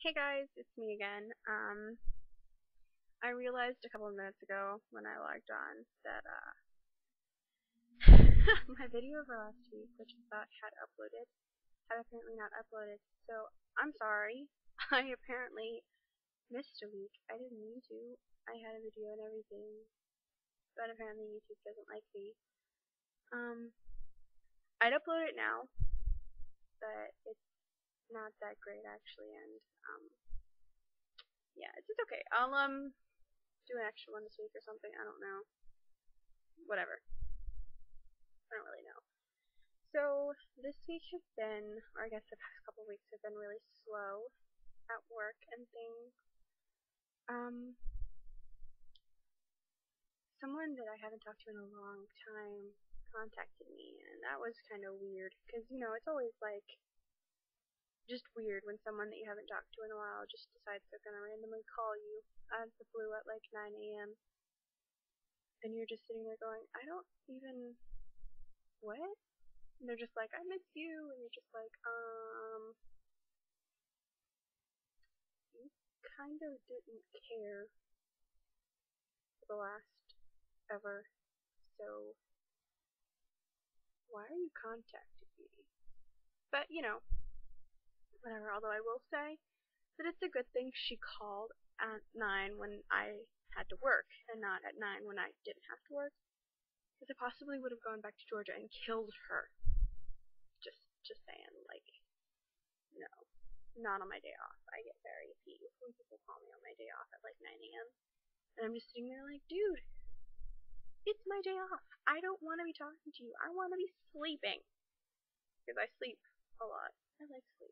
Hey guys, it's me again. I realized a couple of minutes ago when I logged on that my video for last week, which I thought had uploaded, had apparently not uploaded. So I'm sorry. I apparently missed a week. I didn't mean to. I had a video and everything, but apparently YouTube doesn't like me. I'd upload it now, but it's not that great actually, and yeah, it's okay. I'll do an extra one this week or something. I don't know. Whatever. I don't really know. So this week has been, or I guess the past couple of weeks have been really slow at work and things. Someone that I haven't talked to in a long time contacted me, and that was kind of weird because it's always like just weird when someone that you haven't talked to in a while just decides they're gonna randomly call you out of the blue at like 9 a.m. and you're just sitting there going, I don't even what? And they're just like, I miss you, and you're just like, you kind of didn't care for the last ever, so why are you contacting me? But, whatever, although I will say that it's a good thing she called at 9 when I had to work, and not at 9 when I didn't have to work, because I possibly would have gone back to Georgia and killed her. Just saying, like, no. Not on my day off. I get very peeved when people call me on my day off at like 9 a.m. And I'm just sitting there like, dude, it's my day off. I don't want to be talking to you. I want to be sleeping. Because I sleep a lot. I like sleep.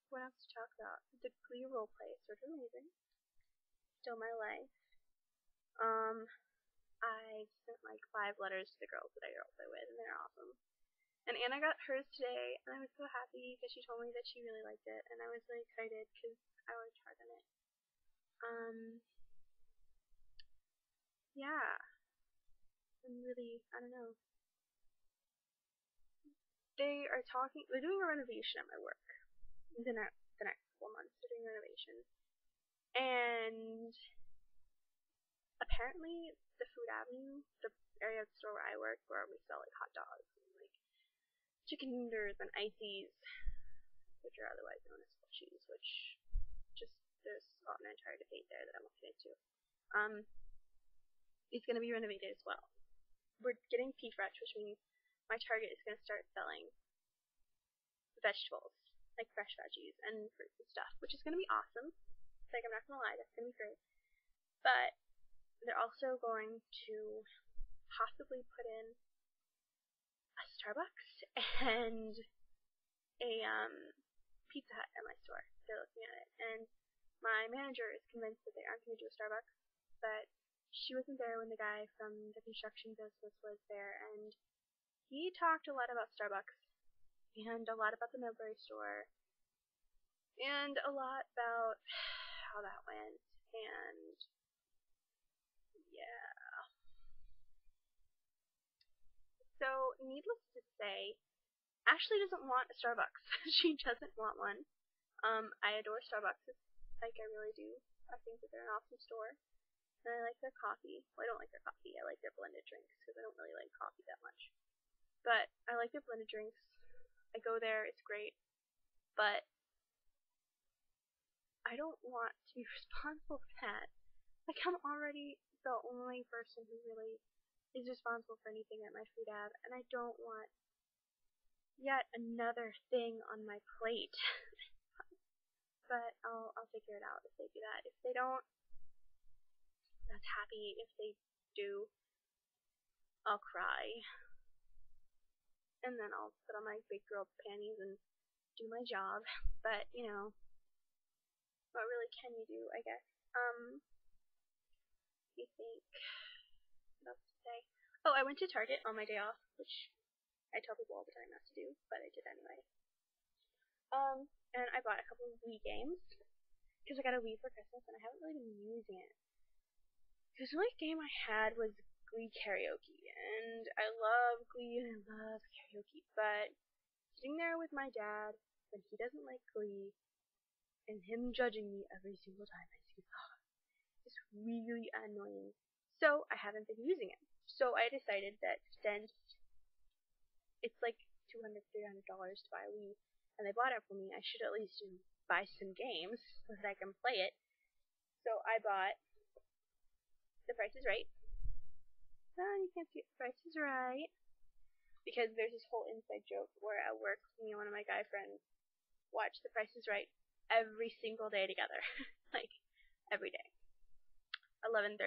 What else to talk about? The Glee roleplay is sort of amazing. Still my life. I sent like 5 letters to the girls that I roleplay with, and they're awesome. And Anna got hers today, and I was so happy because she told me that she really liked it, and I was really excited because I worked hard on it. Yeah, I'm really, I don't know. They're doing a renovation at my work. The next couple months, they're doing a renovation. And apparently, the Food Avenue, the area of the store where I work, where we sell like hot dogs and like chicken tenders and ices, which are otherwise known as slushies, which just there's an entire debate there that I won't get into. It's going to be renovated as well. We're getting P-Fresh, which means my Target is going to start selling vegetables, like fresh veggies and fruits and stuff, which is going to be awesome. Like, I'm not going to lie, that's going to be great. But they're also going to possibly put in a Starbucks and a Pizza Hut at my store. They're looking at it. And my manager is convinced that they aren't going to do a Starbucks, but she wasn't there when the guy from the construction business was there, and he talked a lot about Starbucks, and a lot about the Millbury store, and a lot about how that went, and yeah. So, needless to say, Ashley doesn't want a Starbucks. She doesn't want one. I adore Starbucks. Like, I really do. I think that they're an awesome store. And I like their coffee. Well, I don't like their coffee. I like their blended drinks because I don't really like coffee that much. But I like their blended drinks. I go there. It's great. But I don't want to be responsible for that. Like, I'm already the only person who really is responsible for anything at my food ad, and I don't want yet another thing on my plate. But I'll figure it out if they do that. If they don't, that's happy. If they do, I'll cry. And then I'll put on my big girl panties and do my job. But, what really can you do, I guess? You think, what else to say? Oh, I went to Target on my day off, which I tell people all the time not to do, but I did anyway. And I bought a couple of Wii games, because I got a Wii for Christmas, and I haven't really been using it. Because the only game I had was Glee Karaoke, and I love Glee and I love karaoke, but sitting there with my dad when he doesn't like Glee, and him judging me every single time I see Law. It's really annoying. So I haven't been using it. So I decided that since it's like $200, $300 to buy a Wii, and they bought it for me, I should at least buy some games so that I can play it. So I bought The Price is Right. Oh, you can't see it. The Price is Right. Because there's this whole inside joke where at work, me and one of my guy friends watch The Price is Right every single day together. Like, every day. 11:30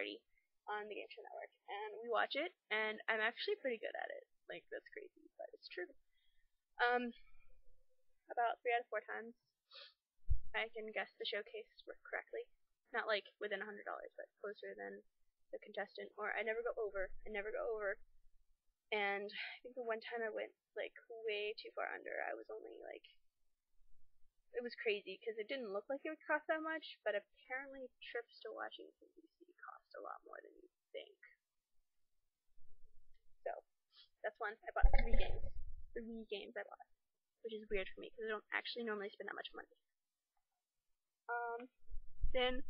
on the Game Show Network. And we watch it, and I'm actually pretty good at it. Like, that's crazy, but it's true. About 3 out of 4 times, I can guess the showcase correctly. Not like within $100, but closer than the contestant. Or I never go over. And I think the one time I went like way too far under. I was only like, it was crazy because it didn't look like it would cost that much, but apparently trips to Washington D.C. cost a lot more than you think. So that's one. I bought 3 games. 3 games I bought, which is weird for me because I don't actually normally spend that much money. Then,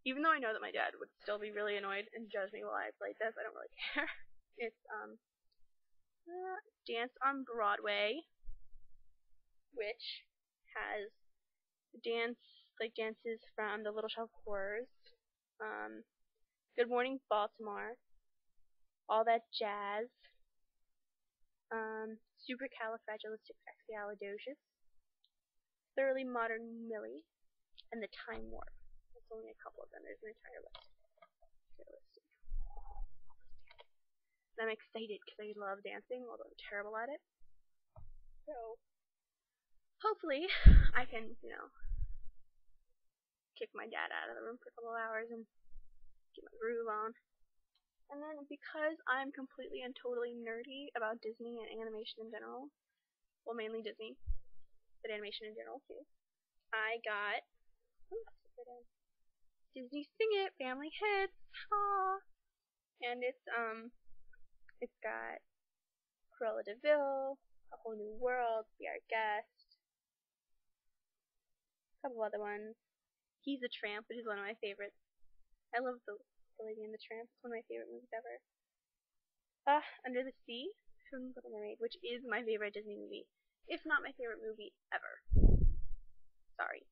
even though I know that my dad would still be really annoyed and judge me while I played this, I don't really care. It's Dance on Broadway, which has dances from the Little Shop of Horrors, Good Morning Baltimore, All That Jazz, Supercalifragilisticexpialidocious, Thoroughly Modern Millie, and The Time Warp. That's only a couple of them. There's an entire list. And I'm excited because I love dancing, although I'm terrible at it. So, hopefully, I can, kick my dad out of the room for a couple of hours and get my groove on. And then, because I'm completely and totally nerdy about Disney and animation in general, well, mainly Disney, but animation in general too, I got Disney Sing It Family Hits, aww, and it's got Cruella de Vil, A Whole New World, Be Our Guest, a couple other ones. He's a Tramp, which is one of my favorites. I love the Lady and the Tramp. It's one of my favorite movies ever. Under the Sea from Little Mermaid, which is my favorite Disney movie, if not my favorite movie ever. Sorry.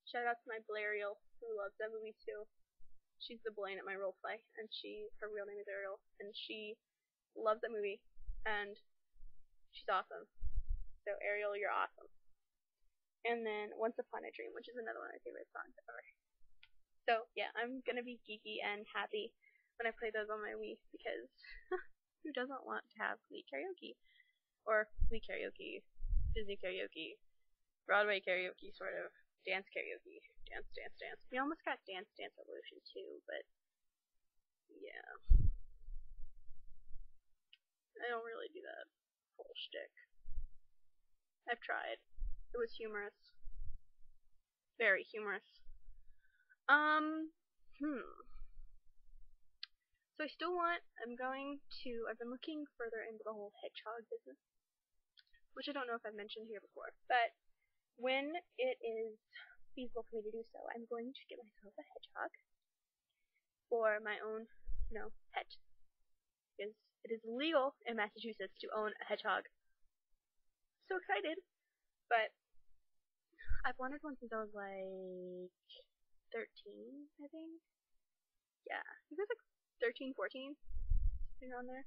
Shout out to my Blariel, who loves that movie too. She's the Blaine at my roleplay, and her real name is Ariel, and she loves that movie, and she's awesome. So Ariel, you're awesome. And then Once Upon a Dream, which is another one of my favorite songs ever. So yeah, I'm gonna be geeky and happy when I play those on my Wii, because who doesn't want to have Wii karaoke? Or Wii karaoke, Disney karaoke, Broadway karaoke, sort of. Dance karaoke. Dance. We almost got Dance Revolution too, but yeah. I don't really do that whole shtick. I've tried. It was humorous. Very humorous. So I've been looking further into the whole hedgehog business, which I don't know if I've mentioned here before, but when it is feasible for me to do so, I'm going to get myself a hedgehog for my own, pet, because it is legal in Massachusetts to own a hedgehog. So excited, but I've wanted one since I was like 13, I think. Yeah, I think it was like 13, 14, around there.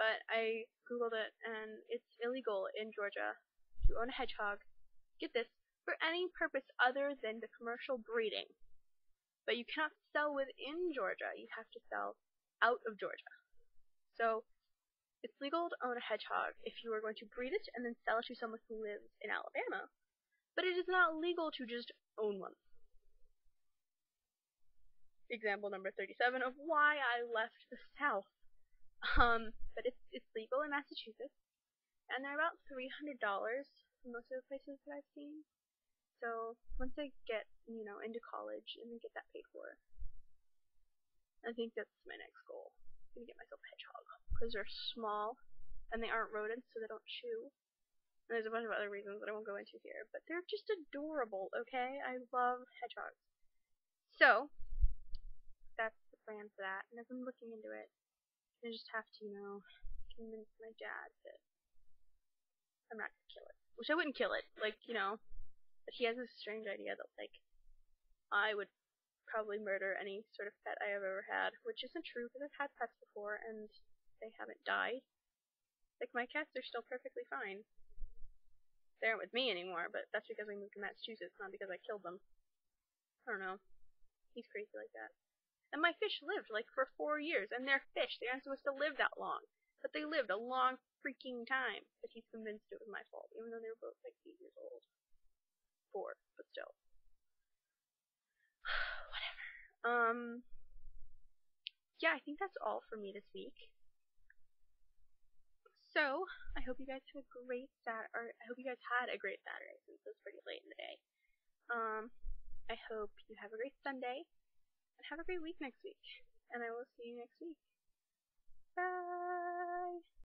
But I googled it, and it's illegal in Georgia to own a hedgehog, get this, for any purpose other than the commercial breeding. But you cannot sell within Georgia, you have to sell out of Georgia. So it's legal to own a hedgehog if you are going to breed it and then sell it to someone who lives in Alabama, but it is not legal to just own one. Example number 37 of why I left the South. But it's legal in Massachusetts, and they're about $300 in most of the places that I've seen. So once I get, into college and then get that paid for, I think that's my next goal. I'm gonna get myself a hedgehog because they're small and they aren't rodents, so they don't chew. And there's a bunch of other reasons that I won't go into here, but they're just adorable, okay? I love hedgehogs. So, that's the plan for that, and I've been looking into it. I just have to, convince my dad that I'm not gonna kill it. Which I wouldn't kill it, but he has this strange idea that, I would probably murder any sort of pet I have ever had, which isn't true because I've had pets before and they haven't died. Like, my cats are still perfectly fine. They aren't with me anymore, but that's because we moved to Massachusetts, not because I killed them. I don't know. He's crazy like that. And my fish lived, for 4 years, and they're fish. They aren't supposed to live that long. But they lived a long freaking time. But he's convinced it was my fault, even though they were both, 8 years old. 4, but still. Whatever. Yeah, I think that's all for me this week. So, I hope you guys have a great I hope you guys had a great Saturday since it's pretty late in the day. I hope you have a great Sunday and have a great week next week. And I will see you next week. Bye!